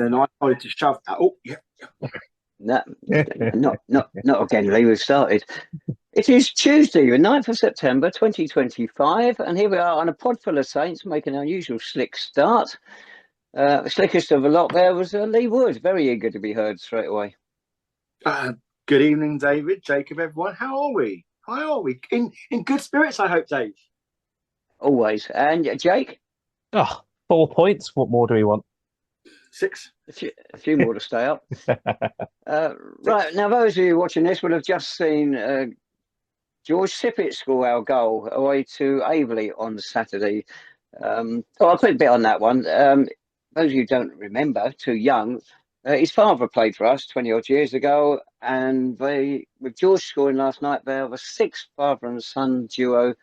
then I started to shove that. Oh, yeah. No, not again, Lee. We've started. It is Tuesday, the 9th of September 2025, and here we are on a pod full of Saints making an unusual slick start. The slickest of the lot there was Lee Wood, very eager to be heard straight away. Good evening, David, Jacob, everyone. How are we? In good spirits, I hope, Dave. Always. And Jake? Oh, 4 points. What more do we want? 6. A few more to stay up. Right, now those of you watching this will have just seen George Sippetts score our goal away to Aveley on Saturday. I'll put a bit on that one. Those of you who don't remember, too young, his father played for us 20 odd years ago, and with George scoring last night, they are the 6th father and son duo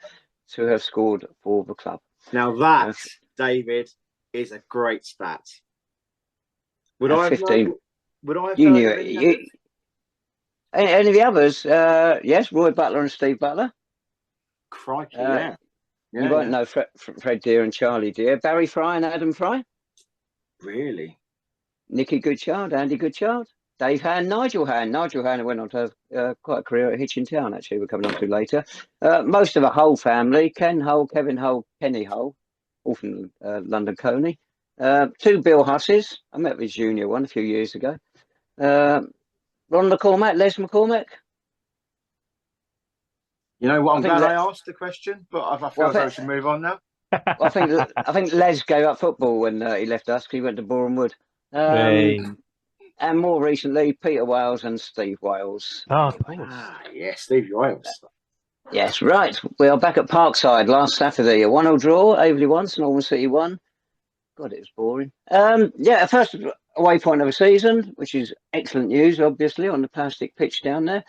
to have scored for the club. Now that, David, is a great stat. Would I have 15. known? Would I have You known knew it. Any of the others? Yes, Roy Butler and Steve Butler. Crikey, yeah. You won't know Fred Deere and Charlie Deere. Barry Fry and Adam Fry. Really? Nicky Goodchild, Andy Goodchild, Dave Hand, Nigel Hand. Nigel Hand went on to have quite a career at Hitchin Town, actually, we're coming on to later. Most of the Hull family, Ken Hull, Kevin Hull, Kenny Hull, all from London Coney. 2 Bill Husses. I met with junior one a few years ago. Ron McCormack, Les McCormack. You know what? I'm glad I asked the question, but I feel like I should move on now. I think Les gave up football when he left us because he went to Boreham Wood. And more recently, Peter Wales and Steve Wales. Oh, yes, Steve Wales. Yes, right. We are back at Parkside last Saturday. A 1-1 draw, Aveley 1, St Albans City 1. God, it was boring. First away point of the season, which is excellent news, obviously, on the plastic pitch down there.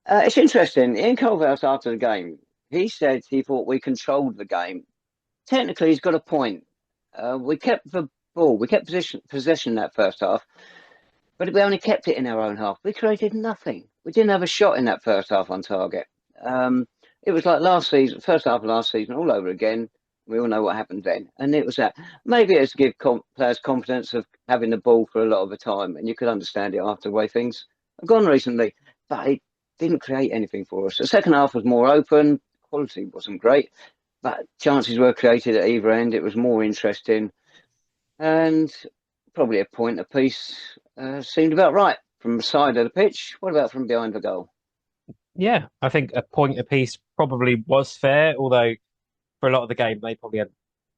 It's interesting. Ian Culverhouse, after the game, he said he thought we controlled the game. Technically, he's got a point. We kept the ball. We kept possession that first half, but we only kept it in our own half. We created nothing. We didn't have a shot in that first half on target. It was like last season, first half of last season, all over again. We all know what happened then. And it was that. Maybe it's to give players confidence of having the ball for a lot of the time. And you could understand it after the way things have gone recently. But it didn't create anything for us. The second half was more open. Quality wasn't great. But chances were created at either end. It was more interesting. And probably a point apiece seemed about right from the side of the pitch. What about from behind the goal? Yeah, I think a point apiece probably was fair, although for a lot of the game, they probably had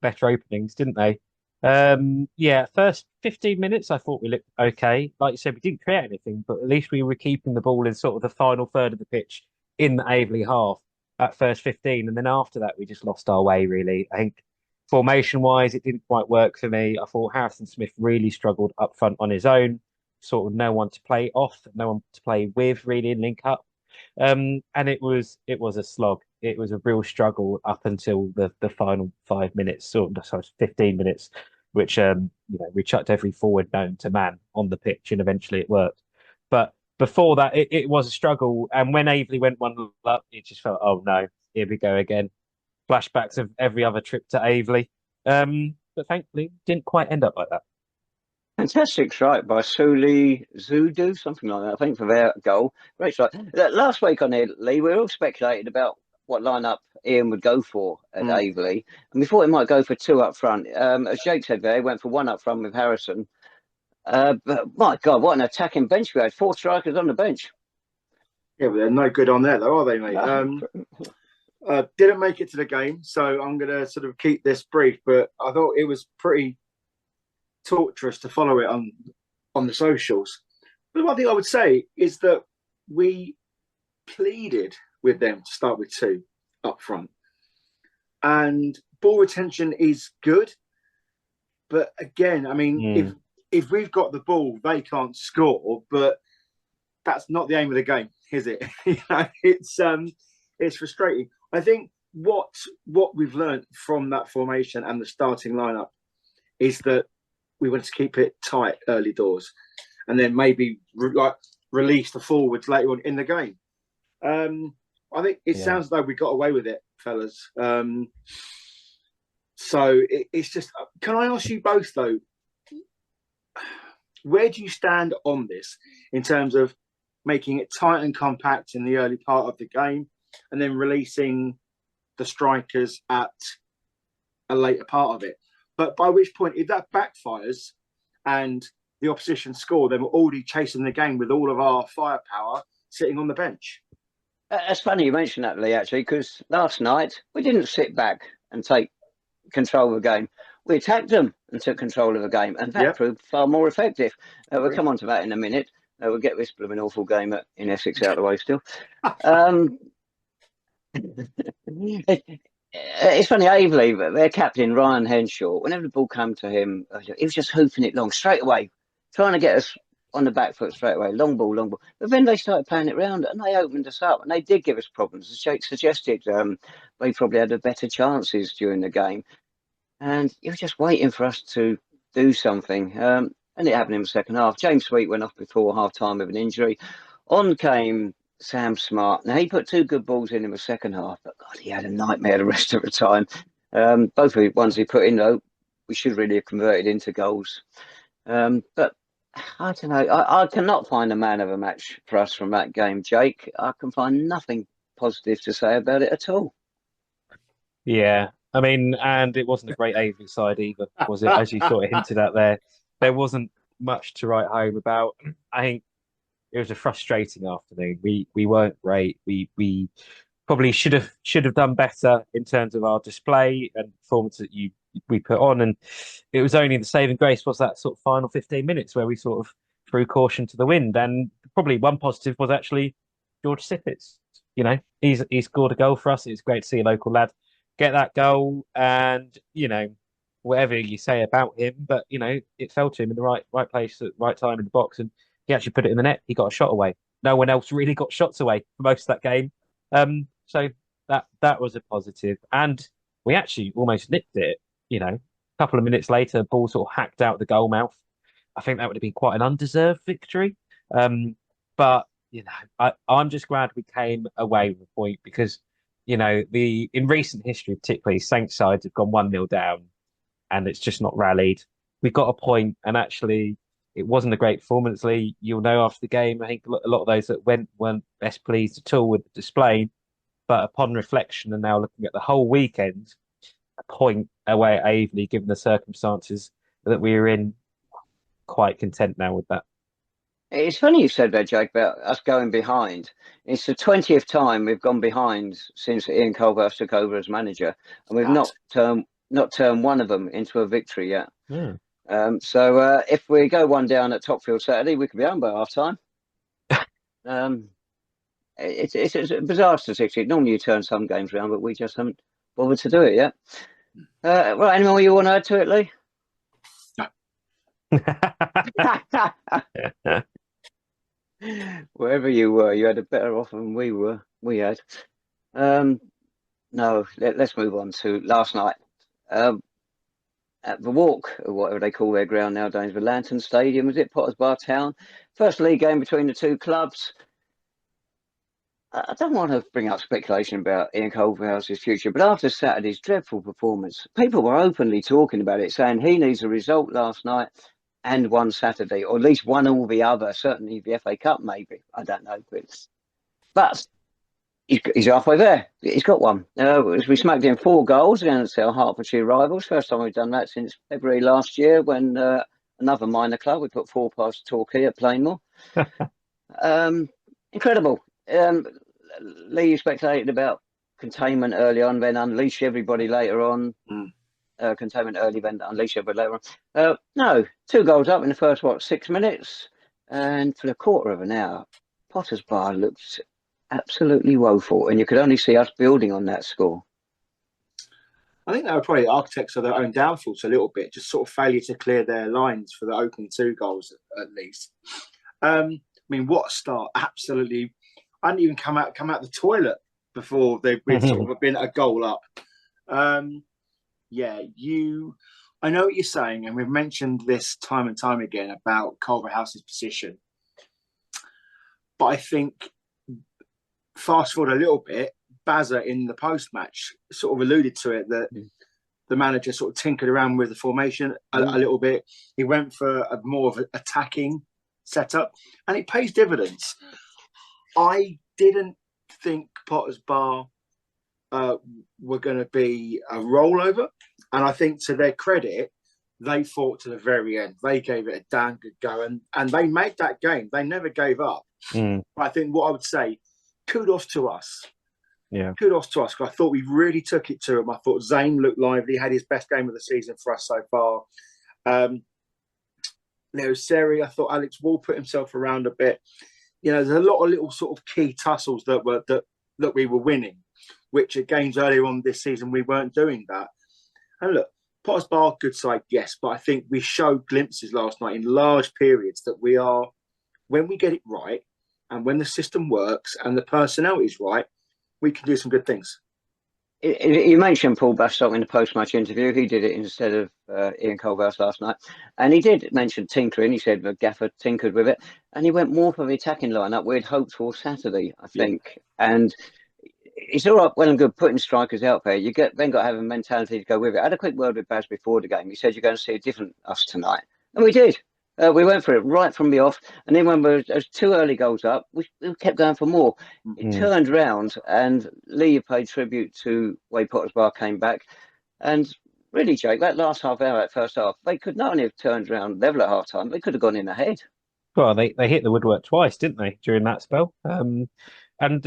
better openings, didn't they? First 15 minutes, I thought we looked okay. Like you said, we didn't create anything, but at least we were keeping the ball in sort of the final third of the pitch in the Aveley half at first 15. And then after that, we just lost our way, really. I think formation-wise, it didn't quite work for me. I thought Harrison Smith really struggled up front on his own. Sort of no one to play off, no one to play with, really, and link up. And it was a slog. It was a real struggle up until the final 5 minutes, 15 minutes, which we chucked every forward known to man on the pitch, and eventually it worked. But before that, it was a struggle. And when Aveley went 1-0 up, it just felt, oh no, here we go again. Flashbacks of every other trip to Aveley. But thankfully, didn't quite end up like that. Fantastic strike by Suli Zudu, something like that, I think, for their goal. Great strike. Last week on here, Lee, we all speculated about what lineup Ian would go for at Aveley. And we thought he might go for 2 up front. As Jake said there, he went for 1 up front with Harrison. But my God, what an attacking bench we had. 4 strikers on the bench. Yeah, but they're no good on there, though, are they, mate? Didn't make it to the game, so I'm going to sort of keep this brief. But I thought it was pretty torturous to follow it on the socials. But one thing I would say is that we pleaded with them to start with 2 up front, and ball retention is good, but again, I mean, if we've got the ball, they can't score, but that's not the aim of the game, is it? It's frustrating. I think what we've learned from that formation and the starting lineup is that we want to keep it tight early doors, and then maybe release the forwards later on in the game. I think it sounds like we got away with it, fellas. So it's just. Can I ask you both though? where do you stand on this in terms of making it tight and compact in the early part of the game and then releasing the strikers at a later part of it? But by which point, if that backfires and the opposition score, then we're already chasing the game with all of our firepower sitting on the bench. It's funny you mentioned that, Lee, actually, because last night we didn't sit back and take control of the game. We attacked them and took control of the game, and that proved far more effective. We'll come on to that in a minute. We'll get this blooming awful game in Essex out of the way still. It's funny, Aveley, their captain, Ryan Henshaw, whenever the ball came to him, he was just hoofing it long, straight away, trying to get us on the back foot straight away, long ball, long ball. But then they started playing it round and they opened us up and they did give us problems. As Jake suggested, they probably had the better chances during the game. And you were just waiting for us to do something. And it happened in the second half. James Sweet went off before half-time with an injury. On came Sam Smart. Now, he put 2 good balls in the second half, but God, he had a nightmare the rest of the time. Both of the ones he put in, though, we should really have converted into goals. But I don't know. I cannot find a man of a match for us from that game, Jake. I can find nothing positive to say about it at all. Yeah. I mean, and it wasn't a great Aveley side either, was it? As you sort of hinted at there wasn't much to write home about. I think it was a frustrating afternoon. We weren't great. We probably should have done better in terms of our display and performance that we put on. And it was only the saving grace was that sort of final 15 minutes where we sort of threw caution to the wind. And probably one positive was actually George Sippetts. You know, he scored a goal for us. It was great to see a local lad get that goal. And, you know, whatever you say about him, but, you know, it fell to him in the right place at the right time in the box. And he actually put it in the net. He got a shot away. No one else really got shots away for most of that game. So that was a positive. And we actually almost nicked it, you know. A couple of minutes later, ball sort of hacked out the goal mouth. I think that would have been quite an undeserved victory. But, you know, I'm just glad we came away with a point because, you know, in recent history, particularly, Saints sides have gone 1-0 down and it's just not rallied. We got a point and actually it wasn't a great performance, Lee. You'll know after the game, I think a lot of those that went weren't best pleased at all with the display. But upon reflection and now looking at the whole weekend, a point away at Aveley, given the circumstances that we were in, quite content now with that. It's funny you said that, Jake, about us going behind. It's the 20th time we've gone behind since Ian Culverhouse took over as manager, and we've not turned one of them into a victory yet. So if we go 1 down at Topfield Saturday, we could be home by half time. It's a bizarre statistic. Normally you turn some games around, but we just haven't bothered to do it yet. Right, any more you want to add to it, Lee? No. Wherever you were, you had it better off than we had. No, let's move on to last night. At the Walk, or whatever they call their ground nowadays, the Lantern Stadium, was it? Potters Bar Town. First league game between the two clubs. I don't want to bring up speculation about Ian Culverhouse's future, but after Saturday's dreadful performance, people were openly talking about it, saying he needs a result last night and one Saturday, or at least one or the other, certainly the FA Cup, maybe. I don't know. But he's halfway there. He's got one. We smacked in 4 goals against our Hertfordshire rivals. First time we've done that since February last year when another minor club, we put 4 past Torquay at Plainmoor. Incredible. Lee, you speculated about containment early on, then unleash everybody later on. Containment early, then unleash everybody later on. No, 2 goals up in the first, 6 minutes? And for a quarter of an hour, Potters Bar looked absolutely woeful, and you could only see us building on that score. I think they were probably architects of their own downfalls a little bit, just sort of failure to clear their lines for the opening 2 goals at least. I mean, what a start! Absolutely, I didn't even come out the toilet before we'd sort of been a goal up. I know what you're saying, and we've mentioned this time and time again about Culverhouse's position, but I think fast forward a little bit, Bazza in the post-match sort of alluded to it that the manager sort of tinkered around with the formation a little bit. He went for a more of an attacking setup, and it pays dividends. I didn't think Potter's Bar were going to be a rollover, and I think to their credit, they fought to the very end. They gave it a damn good go, and they made that game. They never gave up. But I think what I would say, kudos to us. Yeah, kudos to us, because I thought we really took it to him. I thought Zane looked lively, had his best game of the season for us so far. Leo Seri, I thought Alex Wall put himself around a bit. You know, there's a lot of little sort of key tussles that we were winning, which at games earlier on this season we weren't doing that. And look, Potter's Bar, good side, yes, but I think we showed glimpses last night in large periods that we are, when we get it right and when the system works and the personnel is right, we can do some good things. You mentioned Paul Bastock in the post-match interview. He did it instead of Ian Culverhouse last night. And he did mention tinkering. He said the gaffer tinkered with it. And he went more for the attacking lineup we'd hoped for Saturday, I think. Yeah. And it's all right, well and good putting strikers out there. You then got to have a mentality to go with it. I had a quick word with Baz before the game. He said, you're going to see a different us tonight. And we did. We went for it right from the off. And then when there was 2 early goals up, we kept going for more. It turned round, and Lee paid tribute to way Potter's Bar came back. And really, Jake, that last half hour, that first half, they could not only have turned around level at half time, they could have gone in ahead. Well, they hit the woodwork twice, didn't they, during that spell? And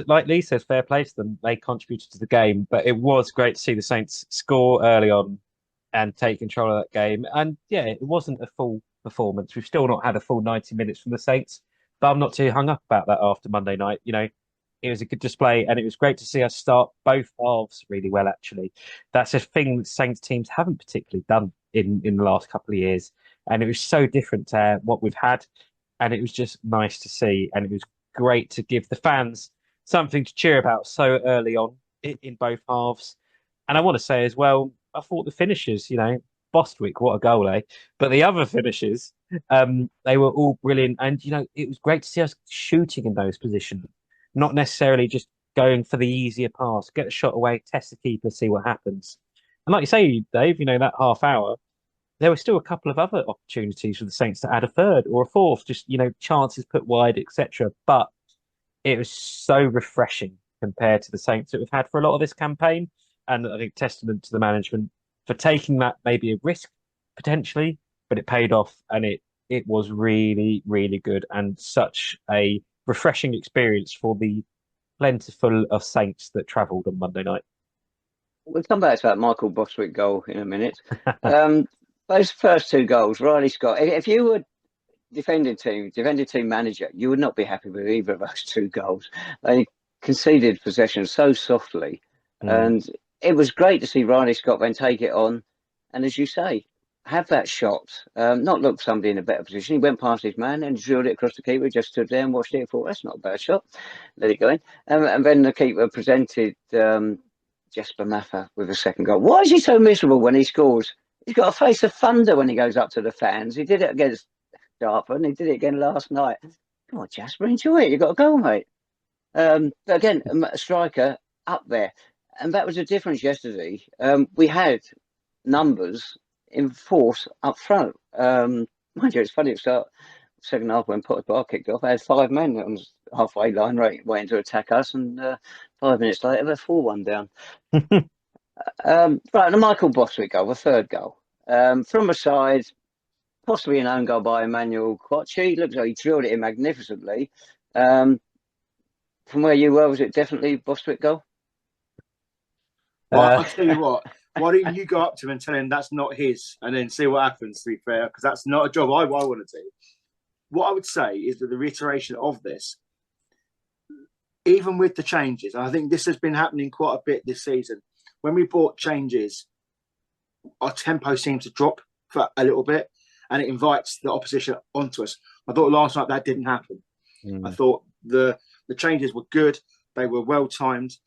like Lee says, fair play to them. They contributed to the game, but it was great to see the Saints score early on and take control of that game. And yeah, it wasn't a full performance. We've still not had a full 90 minutes from the Saints, but I'm not too hung up about that after Monday night. You know, it was a good display, and it was great to see us start both halves really well, actually. That's a thing that Saints teams haven't particularly done in the last couple of years, and it was so different to what we've had, and it was just nice to see, and it was great to give the fans something to cheer about so early on in both halves. And I want to say as well, I thought the finishers, you know, Bostwick, what a goal, eh? But the other finishers, they were all brilliant. And, you know, it was great to see us shooting in those positions, not necessarily just going for the easier pass, get the shot away, test the keeper, see what happens. And like you say, Dave, you know, that half hour, there were still a couple of other opportunities for the Saints to add a third or a fourth, just, you know, chances put wide, etc. But it was so refreshing compared to the Saints that we've had for a lot of this campaign. And I think testament to the management for taking that maybe a risk potentially, but it paid off, and it was really, really good and such a refreshing experience for the plentiful of Saints that travelled on Monday night. We'll come back to that Michael Bostwick goal in a minute. Those first 2 goals, Riley Scott, if you were defending team manager, you would not be happy with either of those 2 goals. They conceded possession so softly, and it was great to see Riley Scott then take it on, and as you say, have that shot, not look somebody in a better position. He went past his man and drilled it across the keeper, just stood there and watched it and thought, that's not a bad shot, let it go in. And then the keeper presented Jesper Maffa with a second goal. Why is he so miserable when he scores? He's got a face of thunder when he goes up to the fans. He did it against Dartford, and he did it again last night. Come on, Jasper, enjoy it. You've got a goal, mate. But again, a striker up there. And that was a difference yesterday. We had numbers in force up front. Mind you, it's funny, at the start, second half when Potter's Bar kicked off, I had 5 men on the halfway line waiting to attack us, and 5 minutes later, they're 4-1 down. Right, the Michael Bostwick goal, the third goal. From a side, possibly an own goal by Emmanuel Quachi. Looks like he drilled it in magnificently. From where you were, was it definitely Bostwick goal? Well, I'll tell you what, why don't you go up to him and tell him that's not his, and then see what happens, to be fair, because that's not a job I want to do. What I would say is that the reiteration of this, even with the changes, and I think this has been happening quite a bit this season, when we brought changes, our tempo seems to drop for a little bit, and it invites the opposition onto us. I thought last night that didn't happen. I thought the changes were good, they were well timed,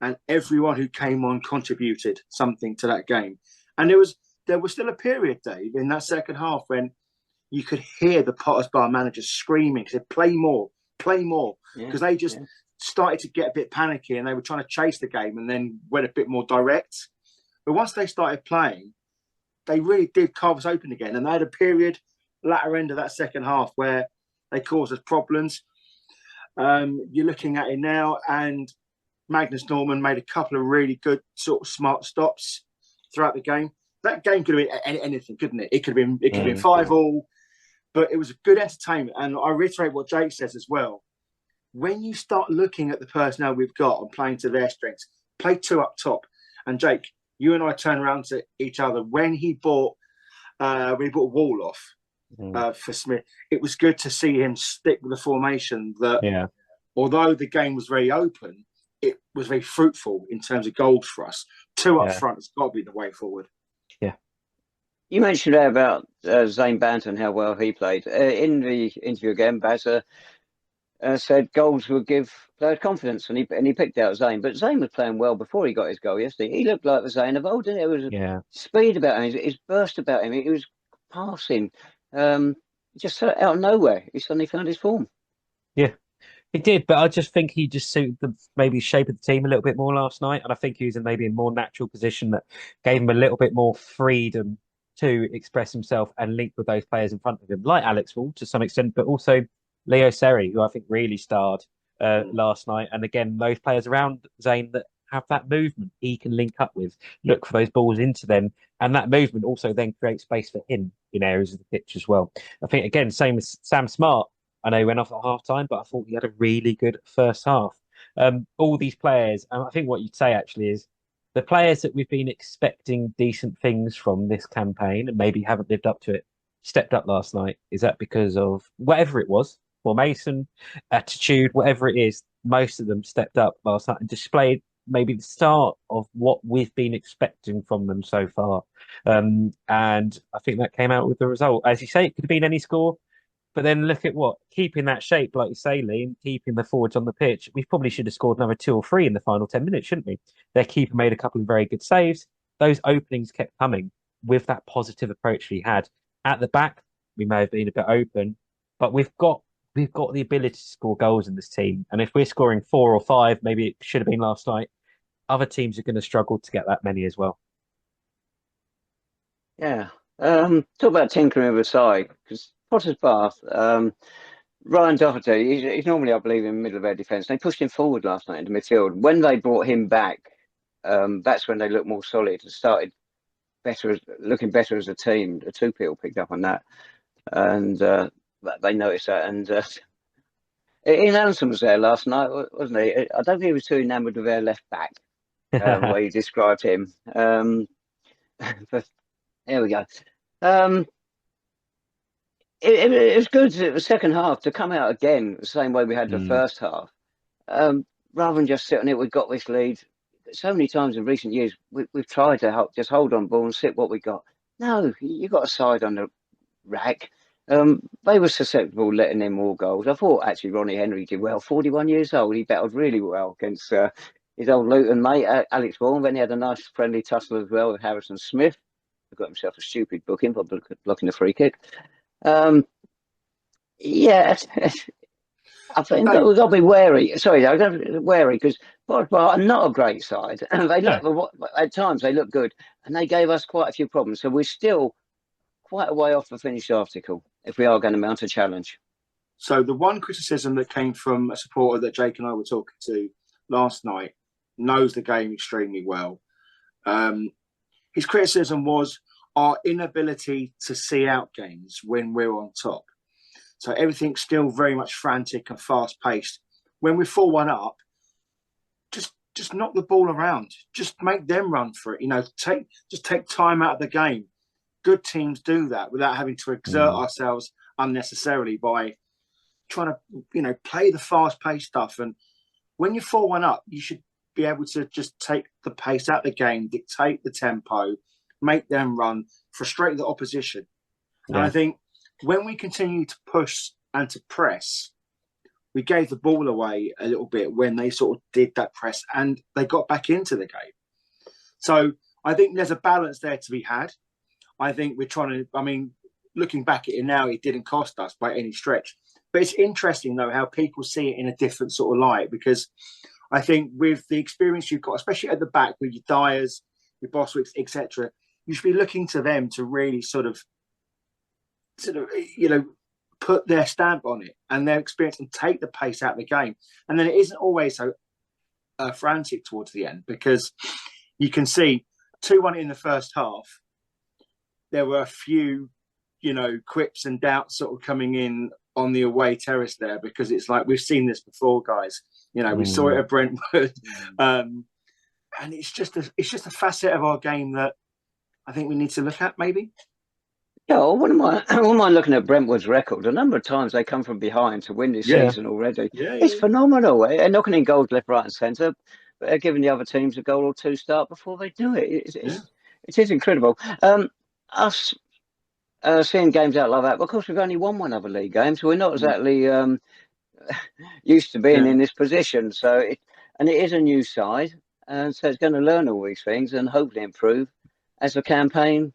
and everyone who came on contributed something to that game. And there was still a period, Dave, in that second half when you could hear the Potter's Bar managers screaming, said, play more, because they just started to get a bit panicky, and they were trying to chase the game and then went a bit more direct. But once they started playing, they really did carve us open again. And they had a period, latter end of that second half, where they caused us problems. You're looking at it now, and Magnus Norman made a couple of really good, sort of smart stops throughout the game. That game could have been anything, couldn't it? It could have been 5-5, but it was a good entertainment. And I reiterate what Jake says as well. When you start looking at the personnel we've got and playing to their strengths, play 2 up top. And Jake, you and I turned around to each other when he bought Wall off for Smith. It was good to see him stick with the formation that, although the game was very open, it was very fruitful in terms of goals for us. 2 up front has got to be the way forward. Yeah. You mentioned there about Zane Banton, how well he played. In the interview again, Bazza said goals would give players confidence, and he picked out Zane. But Zane was playing well before he got his goal yesterday. He looked like the Zane of old, didn't he? There was speed about him, his burst about him. He was passing just out of nowhere. He suddenly found his form. Yeah, he did. But I just think he just suited the maybe shape of the team a little bit more last night. And I think he was in maybe a more natural position that gave him a little bit more freedom to express himself and link with those players in front of him, like Alex Wall to some extent, but also Leo Seri, who I think really starred last night. And again, those players around Zane that have that movement he can link up with, look for those balls into them. And that movement also then creates space for him in areas of the pitch as well. I think, again, same as Sam Smart. I know he went off at half time, but I thought he had a really good first half. All these players, and I think what you'd say actually is the players that we've been expecting decent things from this campaign and maybe haven't lived up to it, stepped up last night. Is that because of whatever it was, formation, attitude, whatever it is? Most of them stepped up last night and displayed maybe the start of what we've been expecting from them so far. And I think that came out with the result. As you say, it could have been any score, but then look at keeping that shape, like you say, Lee, and keeping the forwards on the pitch. We probably should have scored another 2 or 3 in the final 10 minutes, shouldn't we? Their keeper made a couple of very good saves. Those openings kept coming with that positive approach we had. At the back, we may have been a bit open, but we've got the ability to score goals in this team. And if we're scoring 4 or 5, maybe it should have been last night, other teams are going to struggle to get that many as well. Yeah. Talk about tinkering with the side, because Potter's Bath, Ryan Doherty, he's normally, I believe, in the middle of our defence. They pushed him forward last night into midfield. When they brought him back, that's when they looked more solid and started looking better as a team. The 2 people picked up on that, and they noticed that. And Ian Anderson was there last night, wasn't he? I don't think he was too enamoured with their left back, the way you described him. But there we go. It was good the second half to come out again the same way we had the first half, rather than just sitting it. We've got this lead. So many times in recent years, we've tried to just hold on ball and sit what we got. No, you've got a side on the rack. They were susceptible letting in more goals. I thought actually Ronnie Henry did well. 41 years old, he battled really well against his old Luton mate Alex Vaughan. Then he had a nice friendly tussle as well with Harrison Smith. He got himself a stupid booking for blocking the free kick. Yeah, I think we've got to be wary. Sorry, I've got to be wary because Podful are not a great side. They look at times they look good, and they gave us quite a few problems. So we're still quite a way off the finished article if we are going to mount a challenge. So the one criticism that came from a supporter that Jake and I were talking to last night knows the game extremely well. His criticism was our inability to see out games when we're on top. So everything's still very much frantic and fast-paced. When we're 4-1 up, just knock the ball around. Just make them run for it. Take time out of the game. Good teams do that without having to exert ourselves unnecessarily by trying to, play the fast-paced stuff. And when you're 4-1 up, you should be able to just take the pace out of the game, dictate the tempo, make them run, frustrate the opposition. Yeah. And I think when we continue to push and to press, we gave the ball away a little bit when they sort of did that press and they got back into the game. So I think there's a balance there to be had. I think we're trying to, looking back at it now, it didn't cost us by any stretch. But it's interesting, though, how people see it in a different sort of light, because I think with the experience you've got, especially at the back with your Dyers, your Boswicks, etc. You should be looking to them to really sort of, put their stamp on it and their experience and take the pace out of the game. And then it isn't always so frantic towards the end, because you can see 2-1 in the first half. There were a few, quips and doubts sort of coming in on the away terrace there, because it's like, we've seen this before, guys. We saw it at Brentford. And it's just a facet of our game that I think we need to look at, maybe. Yeah, I wouldn't mind looking at Brentwood's record. A number of times they come from behind to win this season already. It's phenomenal. They're knocking in goals left, right and centre, but they're giving the other teams a goal or two start before they do it. It is incredible. Us seeing games out like that, but of course we've only won one other league game, so we're not exactly used to being in this position. So it is a new side, and so it's going to learn all these things and hopefully improve as the campaign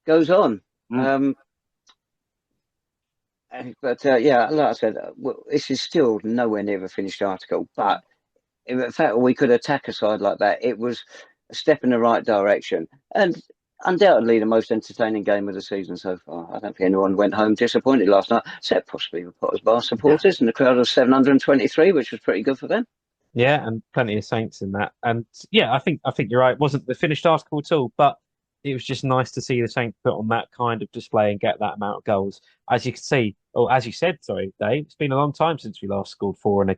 goes on. But like I said, this is still nowhere near a finished article. But in fact, we could attack a side like that. It was a step in the right direction, and undoubtedly the most entertaining game of the season so far. I don't think anyone went home disappointed last night, except possibly the Potters Bar supporters and the crowd of 723, which was pretty good for them. Yeah, and plenty of Saints in that. And yeah, I think you're right. It wasn't the finished article at all, but it was just nice to see the Saints put on that kind of display and get that amount of goals. As you can see, or as you said, sorry, Dave, it's been a long time since we last scored four in a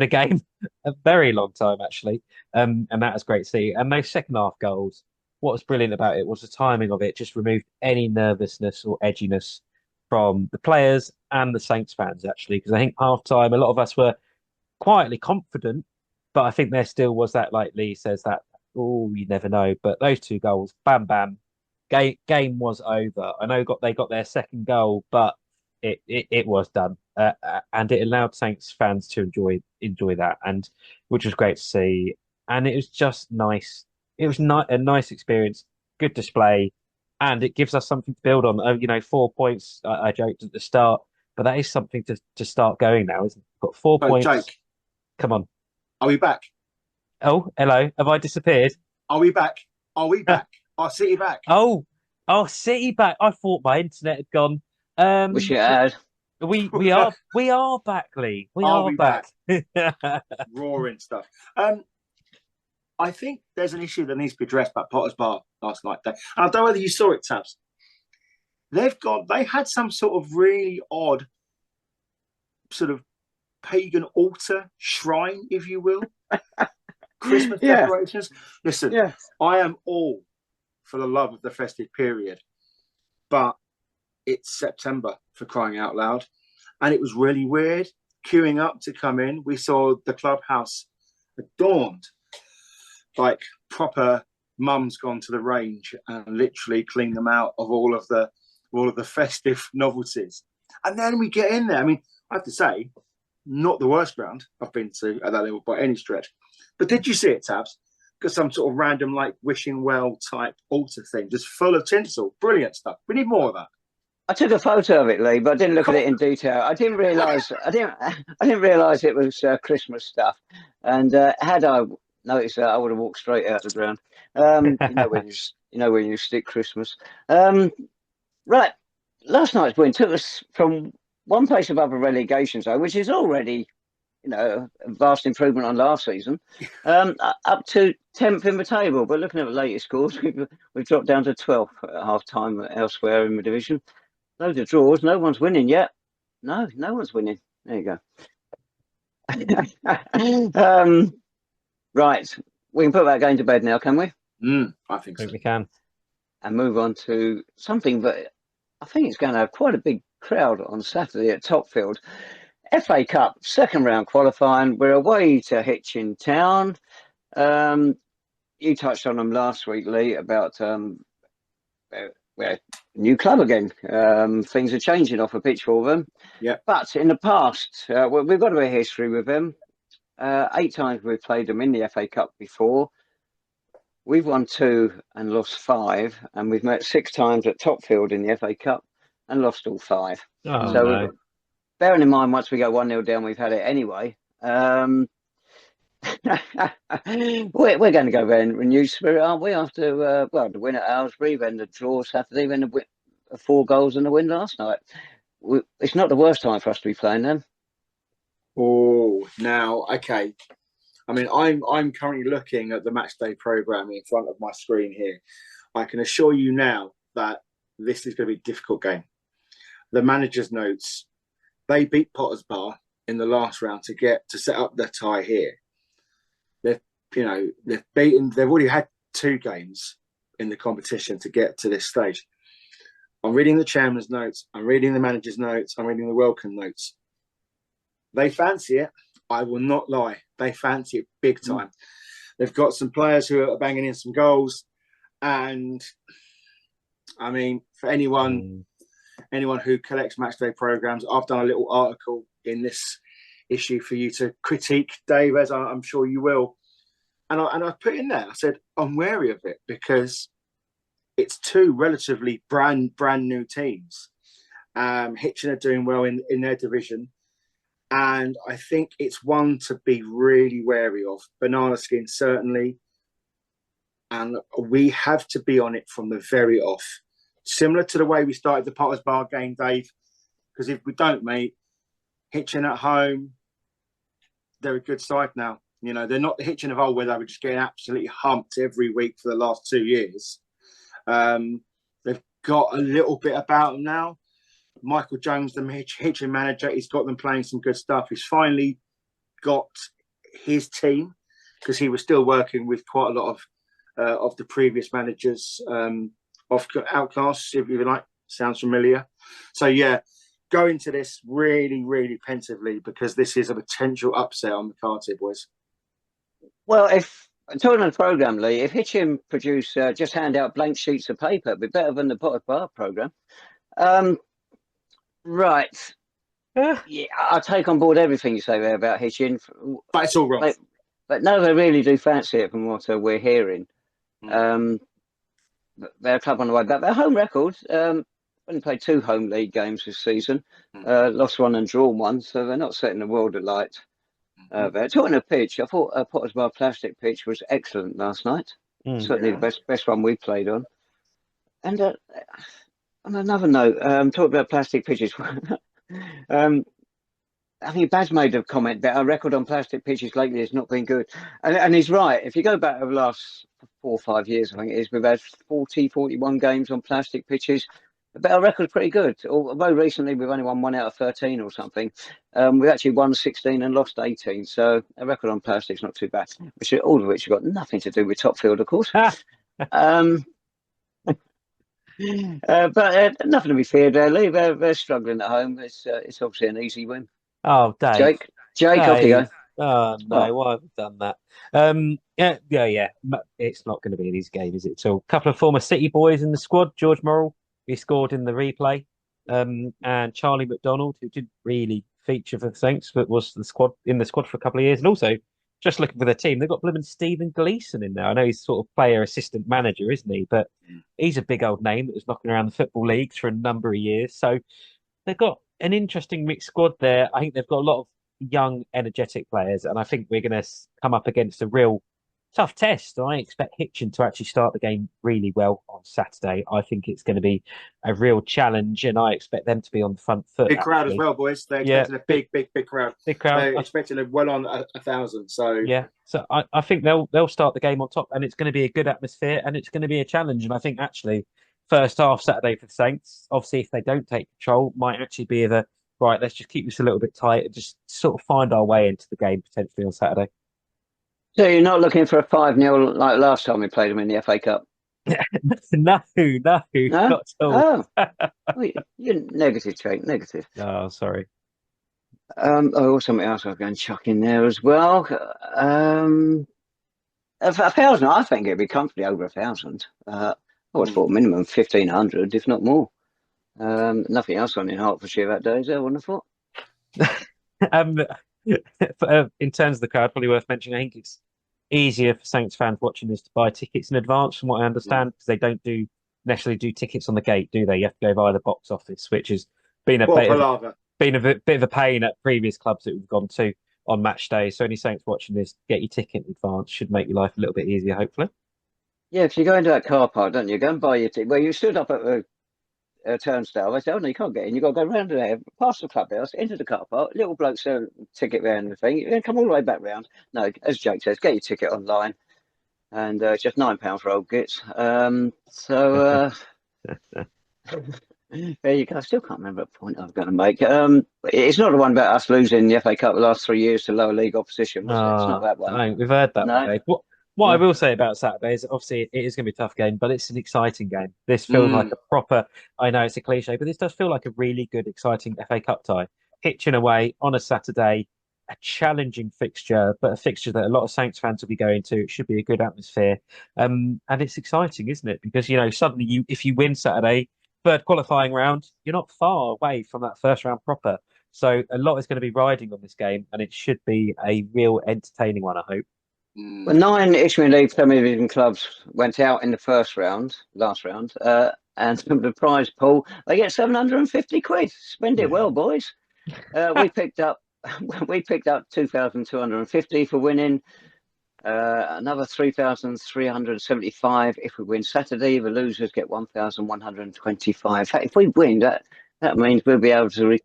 game. A very long time, actually. And that was great to see. And those second half goals, what was brilliant about it was the timing of it. Just removed any nervousness or edginess from the players and the Saints fans, actually, because I think half time a lot of us were quietly confident, but I think there still was that, like Lee says, that you never know. But those two goals, bam, bam, game was over. I know they got their second goal, but it was done, and it allowed Saints fans to enjoy that, and which was great to see. And it was just nice. It was a nice experience, good display, and it gives us something to build on. 4 points. I joked at the start, but that is something to start going now, isn't it? We've got 4 points. Jake, come on. Are we back? Oh, hello. Have I disappeared? Are we back? Are City back? Oh, City back. I thought my internet had gone. Wish it had. We are back, Lee. We are back. Roaring stuff. I think there's an issue that needs to be addressed by Potters Bar last night. And I don't know whether you saw it, Tabs. They had some sort of really odd sort of pagan altar shrine, if you will. Christmas decorations. Listen, I am all for the love of the festive period, but it's September, for crying out loud. And it was really weird queuing up to come in. We saw the clubhouse adorned like proper mums gone to the range and literally cleaned them out of all of the festive novelties. And then we get in there. I mean, I have to say, not the worst ground I've been to at that level by any stretch. But did you see it, Tabs? Got some sort of random, like, wishing well type altar thing, just full of tinsel. Brilliant stuff. We need more of that. I took a photo of it, Lee, but I didn't look at it in detail. I didn't realise. I didn't realise it was Christmas stuff. And had I noticed that, I would have walked straight out the ground. When you stick Christmas. Right. Last night's win took us from one place above a relegation zone, which is already, a vast improvement on last season, up to 10th in the table. But looking at the latest scores, we've dropped down to 12th at half time elsewhere in the division. Loads of draws. No one's winning yet. No one's winning. There you go. Right. We can put that game to bed now, can we? I think so. We can. And move on to something that I think it's going to have quite a big crowd on Saturday at Topfield. FA Cup, second round qualifying. We're away to Hitchin Town. You touched on them last week, Lee, about new club again. Things are changing off a pitch for them. Yeah. But in the past, we've got a bit of history with them. 8 times we've played them in the FA Cup before. We've won 2 and lost 5, and we've met 6 times at Topfield in the FA Cup and lost all 5. No. Bearing in mind, once we go 1-0 down, we've had it anyway. We're going to go there in renewed spirit, aren't we? After the win at Aylesbury, then the draw Saturday, then the 4 goals and the win last night. It's not the worst time for us to be playing them. Oh, now, okay. I mean, I'm currently looking at the match day programme in front of my screen here. I can assure you now that this is going to be a difficult game. The manager's notes, they beat Potter's Bar in the last round to set up their tie here. They've already had 2 games in the competition to get to this stage. I'm reading the chairman's notes, I'm reading the manager's notes, I'm reading the welcome notes. They fancy it. I will not lie. They fancy it big time. They've got some players who are banging in some goals. And I mean, for anyone who collects matchday programs, I've done a little article in this issue for you to critique, Dave, as I'm sure you will. And I put in there, I said, I'm wary of it because it's 2 relatively brand new teams. Hitchin are doing well in their division. And I think it's one to be really wary of. Banana Skin, certainly. And we have to be on it from the very off. Similar to the way we started the Potter's Bar game, Dave. Because if we don't, mate, Hitchin at home, they're a good side now. You know, they're not the Hitchin of old where they were just getting absolutely humped every week for the last 2 years. They've got a little bit about them now. Michael Jones, the Hitchin manager, he's got them playing some good stuff. He's finally got his team because he was still working with quite a lot of the previous managers of outcasts, if you like. Sounds familiar. So, yeah, go into this really, really pensively because this is a potential upset on the cards here, boys. Well, if talking on the programme, Lee, if Hitchin produce just hand out blank sheets of paper, it'd be better than the Potter's Bar programme. Right. Yeah, I'll take on board everything you say there about Hitchin. But it's all wrong. But no, they really do fancy it from what we're hearing. They're a club on the way back. Their home record, only played 2 home league games this season, lost 1 and drawn 1, so they're not setting the world alight. They're talking a pitch. I thought Potter's Bar plastic pitch was excellent last night. Certainly the best one we played on. And on another note, talking about plastic pitches. I think Baz made a comment that our record on plastic pitches lately has not been good. And he's right. If you go back over the last 4 or 5 years, I think it is, we've had 41 games on plastic pitches. But our record's pretty good. Although recently we've only won 1 out of 13 or something. We've actually won 16 and lost 18. So our record on plastic's not too bad. All of which have got nothing to do with top field, of course. But nothing to be feared there, Lee. They're struggling at home. It's obviously an easy win. Oh, Dave. Jake, off you go. Oh, no, why have we done that? Yeah. It's not going to be an easy game, is it? So, a couple of former City boys in the squad. George Morrell, he scored in the replay. And Charlie McDonald, who didn't really feature for the Saints, but was in the squad for a couple of years. And also, just looking for the team, they've got blooming Stephen Gleeson in there. I know he's sort of player assistant manager, isn't he? But he's a big old name that was knocking around the football leagues for a number of years. So they've got an interesting mixed squad there. I think they've got a lot of young, energetic players, and I think we're going to come up against a real tough test. I expect Hitchin to actually start the game really well on Saturday. I think it's going to be a real challenge, and I expect them to be on the front foot. Big crowd as well, boys. They're expecting a big crowd. Big crowd. They're expecting well on 1,000. So yeah, so I think they'll start the game on top, and it's going to be a good atmosphere, and it's going to be a challenge. And I think actually, first half Saturday for the Saints, obviously if they don't take control, might actually be right. Let's just keep this a little bit tight and just sort of find our way into the game potentially on Saturday. So you're not looking for a 5-0 like last time we played them in the FA Cup? No, not at all. Oh, you're negative, Jake, negative. Oh, sorry. Something else I was going to chuck in there as well. 1,000, I think it'd be comfortably over 1,000. I would thought minimum 1,500, if not more. Nothing else on in Hertfordshire that day, is there? I wouldn't have thought. In terms of the crowd, probably worth mentioning, I think it's easier for Saints fans watching this to buy tickets in advance, from what I understand, because they don't necessarily do tickets on the gate, do they? You have to go via the box office, which has been a bit of a pain at previous clubs that we've gone to. on match day. So any Saints watching this, get your ticket in advance. Should make your life a little bit easier, hopefully. Yeah, if you go into that car park, don't you? Go and buy your ticket. Well, you stood up at the turnstile. I said, oh, no, you can't get in. You've got to go round there, past the clubhouse, into the car park. Little bloke selling ticket round the thing. You then come all the way back round. No, as Jake says, get your ticket online. And it's just £9 for old gits. There you go. I still can't remember the point I was going to make. It's not the one about us losing the FA Cup the last 3 years to lower league opposition, was it? It's not that one. No, we've heard that one, No. Dave. What I will say about Saturday is obviously it is going to be a tough game, but it's an exciting game. This feels like a proper, I know it's a cliche, but this does feel like a really good, exciting FA Cup tie. Hitchin away on a Saturday, a challenging fixture, but a fixture that a lot of Saints fans will be going to. It should be a good atmosphere. And it's exciting, isn't it? Because, suddenly if you win Saturday, third qualifying round, you're not far away from that first round proper. So a lot is going to be riding on this game, and it should be a real entertaining one, I hope. Well, 9 Isthmian League Premier Division clubs went out in the last round, and from the prize pool, they get 750 quid. Spend it well, boys. We picked up 2,250 for winning. Another 3,375 if we win Saturday. The losers get 1,125. In fact, if we win, that means we'll be able to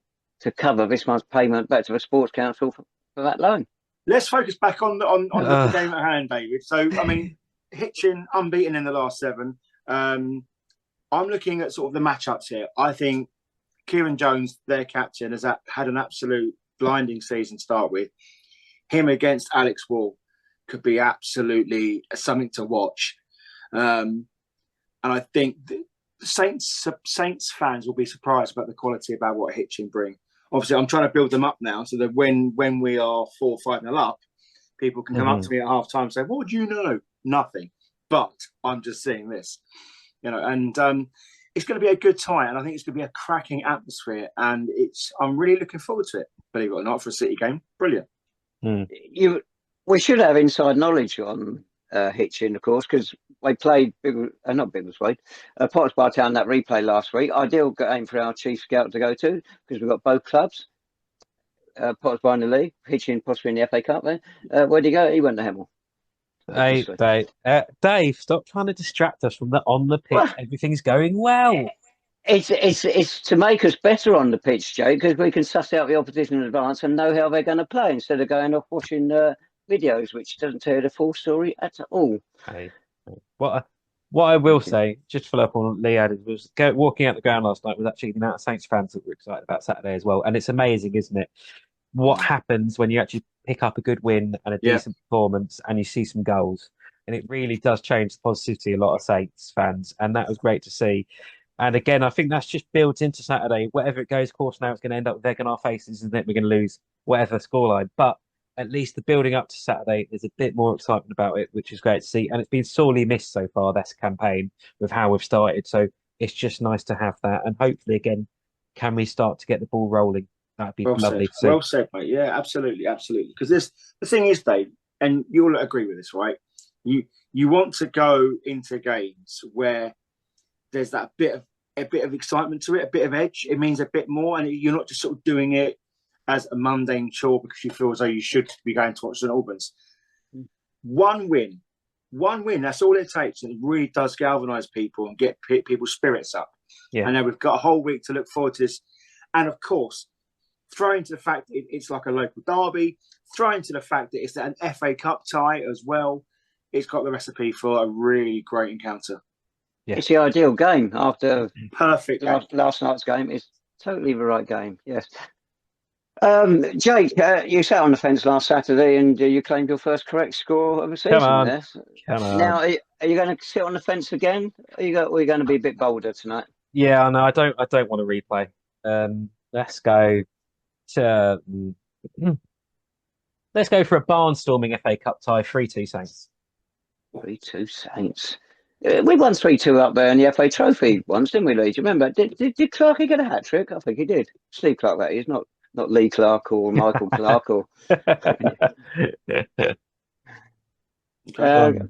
cover this month's payment back to the Sports Council for that loan. Let's focus back on the game at hand, David. So, I mean, Hitchin unbeaten in the last 7. I'm looking at sort of the matchups here. I think Kieran Jones, their captain, has had an absolute blinding season to start with. Him against Alex Wall could be absolutely something to watch. And I think the Saints fans will be surprised about the quality about what Hitchin bring. Obviously, I'm trying to build them up now so that when we are 4-5-0 up, people can come up to me at half time and say, what do you know? Nothing. But I'm just seeing this. And it's going to be a good tie, and I think it's going to be a cracking atmosphere, and I'm really looking forward to it, believe it or not, for a City game. Brilliant. We should have inside knowledge on Hitchin, of course, because they played not Biggleswade, Pottsbar Town that replay last week. Ideal game for our chief scout to go to because we've got both clubs. Pottsbar in the league, Hitchin possibly in the FA Cup. There, where'd he go? He went to Hemel. Hey, Dave, stop trying to distract us from on the pitch. Everything's going well. It's to make us better on the pitch, Jake, because we can suss out the opposition in advance and know how they're going to play instead of going off watching videos, which doesn't tell you the full story at all. Hey, what I will say, just to follow up on Lee added, was walking out the ground last night was actually the amount of Saints fans that were excited about Saturday as well. And it's amazing, isn't it? What happens when you actually pick up a good win and a decent performance and you see some goals. And it really does change the positivity of a lot of Saints fans. And that was great to see. And again, I think that's just built into Saturday. Whatever it goes, of course, now it's going to end up with egg on our faces, isn't it? We're going to lose whatever scoreline. But at least the building up to Saturday, there's a bit more excitement about it, which is great to see. And it's been sorely missed so far, this campaign, with how we've started. So it's just nice to have that. And hopefully, again, can we start to get the ball rolling? That'd be lovely to see. Well said, mate. Yeah, absolutely. Because the thing is, Dave, and you'll agree with this, right? You want to go into games where there's that a bit of excitement to it, a bit of edge. It means a bit more, and you're not just sort of doing it as a mundane chore because you feel as though you should be going to watch St Albans. One win, that's all it takes, and it really does galvanise people and get people's spirits up. Yeah. And now we've got a whole week to look forward to this. And of course, throw into the fact that it's like a local derby, throw into the fact that it's an FA Cup tie as well. It's got the recipe for a really great encounter. Yeah. It's the ideal game after perfect last night's game. It's totally the right game. Yes. Jake, you sat on the fence last Saturday and you claimed your first correct score of the season. Come on. Now, are you going to sit on the fence again? Or are you going to be a bit bolder tonight? Yeah, no, I don't want to replay. Let's go for a barnstorming FA Cup tie, 3-2 Saints. 3-2 Saints. We won 3-2 up there in the FA Trophy once, didn't we, Lee? Do you remember? Did Clarkey get a hat trick? I think he did. Steve Clark, that is, not Lee Clark or Michael Clark or. Go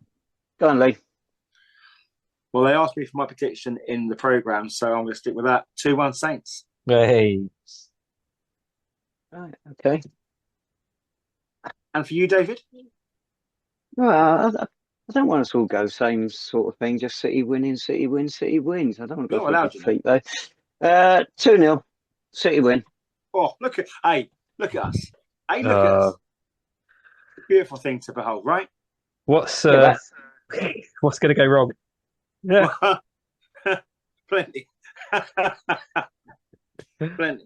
on, Lee. Well, they asked me for my prediction in the programme, so I'm going to stick with that. 2-1 Saints. Hey. Right, okay. And for you, David? Well, I don't want us all go same sort of thing. Just City winning, City wins, City wins. I don't want to go for a big feat though. 2-0, City win. Oh, look at us. Hey, look at us. Beautiful thing to behold, right? What's going to go wrong? Yeah. Plenty. Plenty.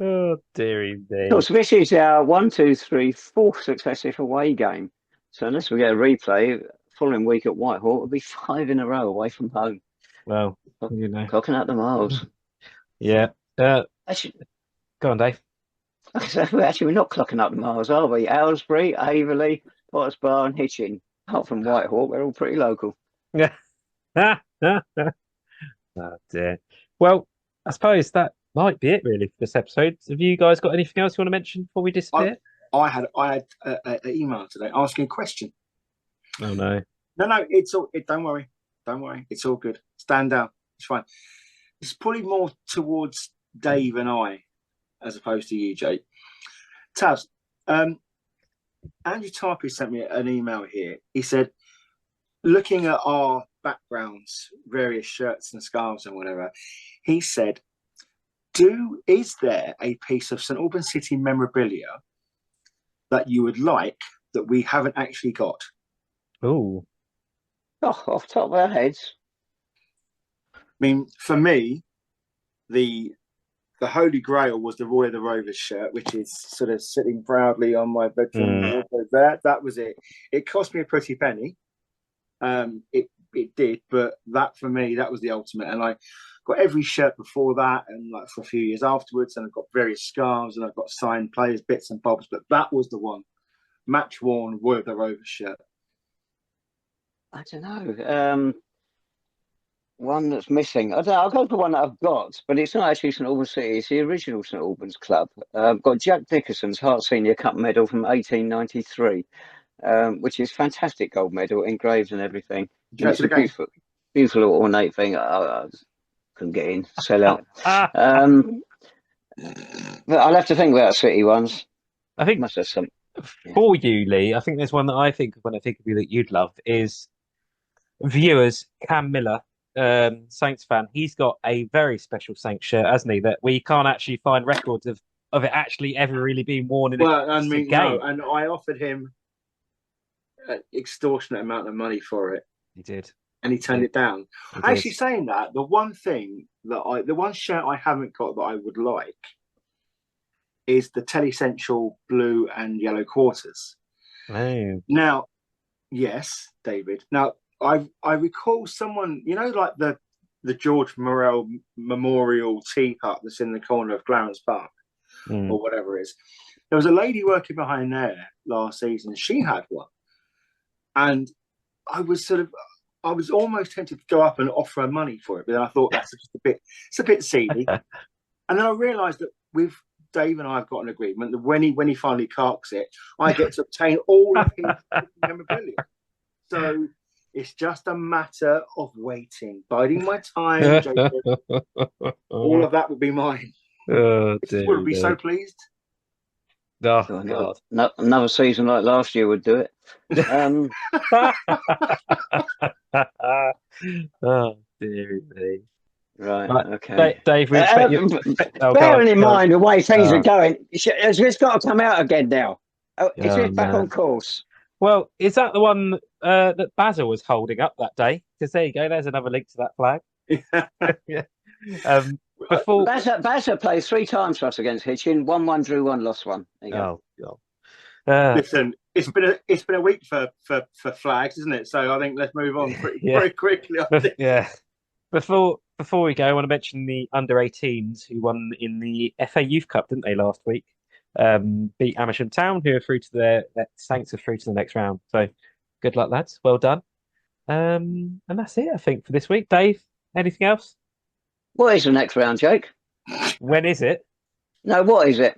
Oh, dearie me. So this is our 4th successive away game. So unless we get a replay, following week at Whitehall, it'll be 5 in a row away from home. Well, you know. Clocking out the miles. Yeah. Actually, go on, Dave. Actually, we're not clocking up the miles, are we? Aylesbury, Aveley, Potts Bar and Hitchin. Apart from Whitehall, we're all pretty local. Yeah. Oh, dear. Well, I suppose that might be it really for this episode. Have you guys got anything else you want to mention before we disappear? I had an email today asking a question. Oh no. No, don't worry. Don't worry. It's all good. Stand down. It's fine. It's probably more towards Dave and I as opposed to you, Jake. Taz, Andrew Tarpey sent me an email here. He said, looking at our backgrounds, various shirts and scarves and whatever, he said, is there a piece of St Albans City memorabilia that you would like that we haven't actually got? Oh, off the top of our heads. I mean, for me, the Holy Grail was the Roy of the Rovers shirt, which is sort of sitting proudly on my bedroom wardrobe there. That was it. It cost me a pretty penny. It did, but that for me, that was the ultimate. And I got every shirt before that, and like for a few years afterwards, and I've got various scarves, and I've got signed players, bits and bobs. But that was the one, match worn Roy of the Rovers shirt. I don't know. One that's missing. I'll go for one that I've got, but it's not actually St Albans City. It's the original St Albans club. I've got Jack Dickerson's Hart Senior Cup medal from 1893, which is fantastic gold medal, engraved and everything. And it's a beautiful ornate thing. I couldn't get in, sell out. But I'll have to think about City ones. I think must have some. For you, Lee, I think there's one that I think of when I think of you that you'd love is viewers, Cam Miller. Saints fan, he's got a very special Saints shirt, hasn't he? That we can't actually find records of it actually ever really being worn in a game. No, and I offered him an extortionate amount of money for it. He did, and he turned it down. Actually, saying that, the one shirt I haven't got that I would like is the Telly Central blue and yellow quarters. Oh. Now, yes, David. Now, I recall someone, like the George Morrell Memorial Teapot that's in the corner of Clarence Park or whatever it is. There was a lady working behind there last season. She had one, and I was almost tempted to go up and offer her money for it, but then I thought it's a bit seedy. And then I realised that with Dave and I have got an agreement that when he finally carks it, I get to obtain all of his memorabilia. So it's just a matter of waiting, biding my time, Jacob. All of that would be mine. Oh, dear, would be so pleased. Oh, God. Another season like last year would do it. Oh, dear me. Right, okay. Dave, we expect you. Bearing in mind the way things are going, it's got to come out again now. It's back on course. Well, is that the one that Basil was holding up that day? Because there you go, there's another link to that flag. Yeah. Basil played 3 times for us against Hitchin. 1-1, drew 1, lost 1. There you go. Oh, God. Listen, it's been a week for flags, isn't it? So I think let's move on very quickly. I think. Yeah. Before we go, I want to mention the under-18s who won in the FA Youth Cup, didn't they, last week? Beat Amersham Town, who are through to their Saints are through to the next round. So good luck, lads. Well done. And that's it, I think, for this week. Dave, anything else? What is the next round, Jake? When is it? No, what is it?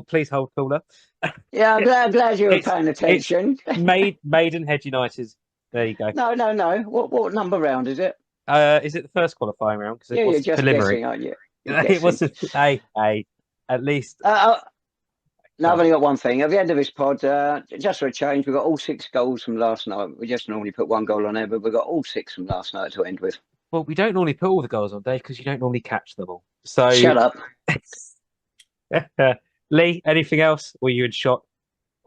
Please hold cooler. Yeah, I'm glad you were paying attention. Maidenhead United. There you go. No. What number round is it? Is it the first qualifying round? Because it was preliminary. Guessing, aren't you? It was. Hey, at least. No, I've only got one thing. At the end of this pod, just for a change, we've got all 6 goals from last night. We just normally put 1 goal on there, but we've got all 6 from last night to end with. Well, we don't normally put all the goals on, Dave, because you don't normally catch them all. So shut up. Lee, anything else? Or you in shot?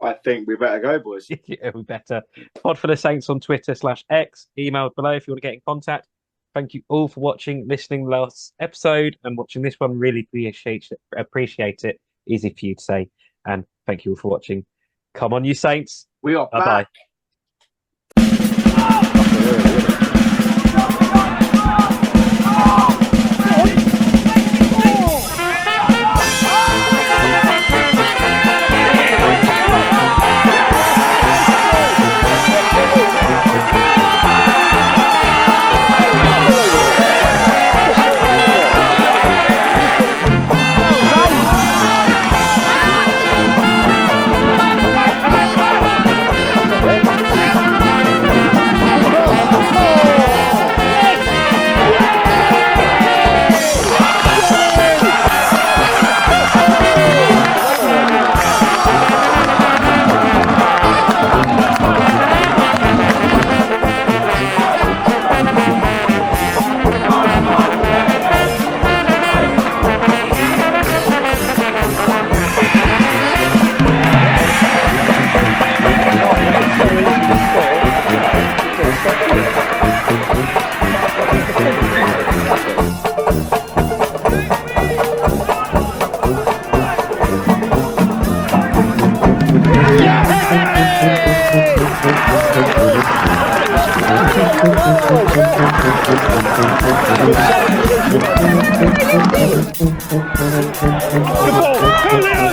I think we better go, boys. Yeah, we better. Pod for the Saints on Twitter/X. Email below if you want to get in contact. Thank you all for watching, listening last episode and watching this one. Really appreciate it. Easy for you to say. And thank you all for watching. Come on, you Saints. We are Bye-bye. back. Go Leo!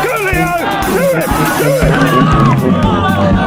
Go Leo! Do it! Do it!